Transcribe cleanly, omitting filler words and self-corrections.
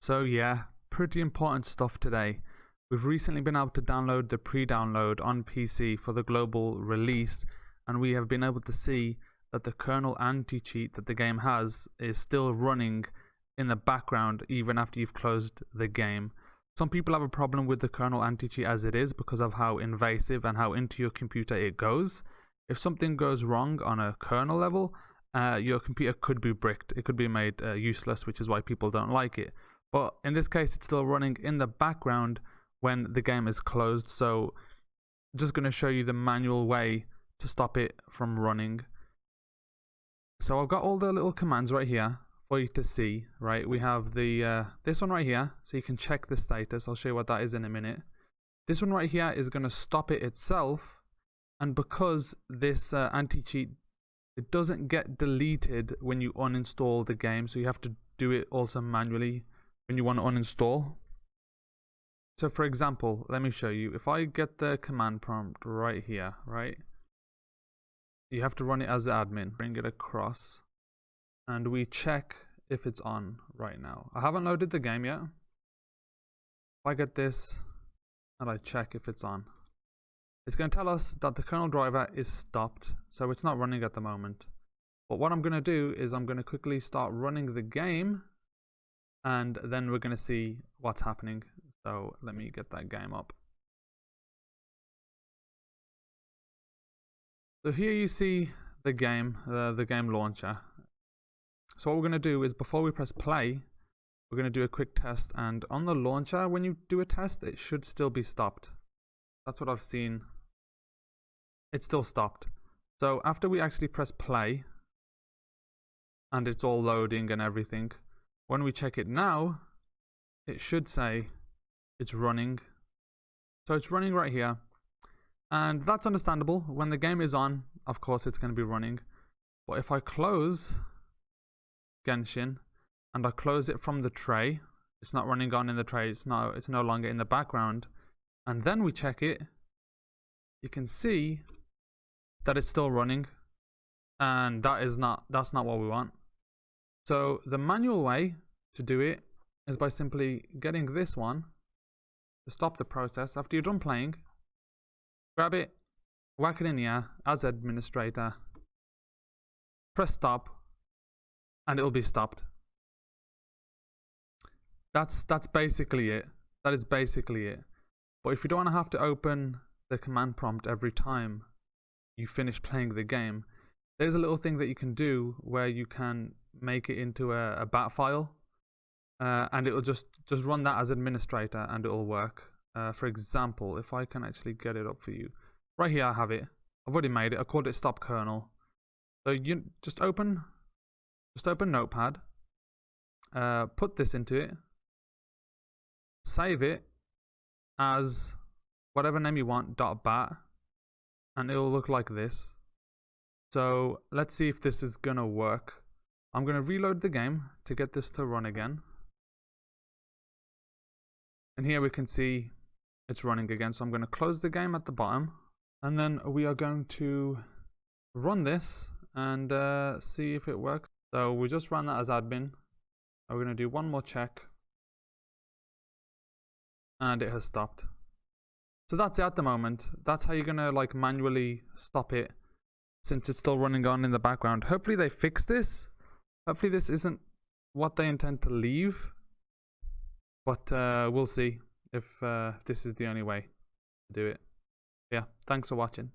So yeah, pretty important stuff today. We've recently been able to download the pre-download on PC for the global release, and we have been able to see that the kernel anti-cheat that the game has is still running in the background even after you've closed the game. Some people have a problem with the kernel anti-cheat as it is because of how invasive and how into your computer it goes. If something goes wrong on a kernel level, your computer could be bricked. It could be made useless, which is why people don't like it. But in this case, it's still running in the background when the game is closed. So I'm just going to show you the manual way to stop it from running. So I've got all the little commands right here for you to see, right? We have the this one right here, so you can check the status. I'll show you what that is in a minute. This one right here is going to stop it itself. And because this anti-cheat, it doesn't get deleted when you uninstall the game. So you have to do it also manually when you want to uninstall. So for example, let me show you. If I get the command prompt right here, right? You have to run it as the admin. Bring it across. And we check if it's on right now. I haven't loaded the game yet. If I get this and I check if it's on, it's going to tell us that the kernel driver is stopped. So it's not running at the moment. But what I'm going to do is I'm going to quickly start running the game. And then we're going to see what's happening. So let me get that game up. So here you see the game launcher. So what we're going to do is before we press play, we're going to do a quick test. And on the launcher, when you do a test, it should still be stopped. That's what I've seen. It's still stopped. So after we actually press play, and it's all loading and everything, when we check it now, it should say it's running. So it's running right here. And that's understandable. When the game is on, of course it's going to be running. But if I close Genshin and I close it from the tray, it's not running on in the tray, it's no longer in the background, and then we check it, you can see that it's still running, and that's not what we want. So the manual way to do it is by simply getting this one to stop the process. After you're done playing, grab it, whack it in here as administrator, press stop, and it'll be stopped. That's basically it. That is basically it. But if you don't want to have to open the command prompt every time you finish playing the game, there's a little thing that you can do where you can make it into a bat file, and it'll just run that as administrator and it'll work. For example, if I can actually get it up for you, right here I have it. I've already made it. I called it stop kernel. So you just open Notepad, put this into it, save it as whatever name you want, .bat, and it will look like this. So let's see if this is gonna work. I'm gonna reload the game to get this to run again. And here we can see it's running again. So I'm gonna close the game at the bottom, and then we are going to run this and see if it works. So we just ran that as admin. We're gonna do one more check. And it has stopped. So that's it at the moment. That's how you're gonna like manually stop it since it's still running on in the background. Hopefully they fix this. Hopefully this isn't what they intend to leave. But we'll see if this is the only way to do it. Yeah, thanks for watching.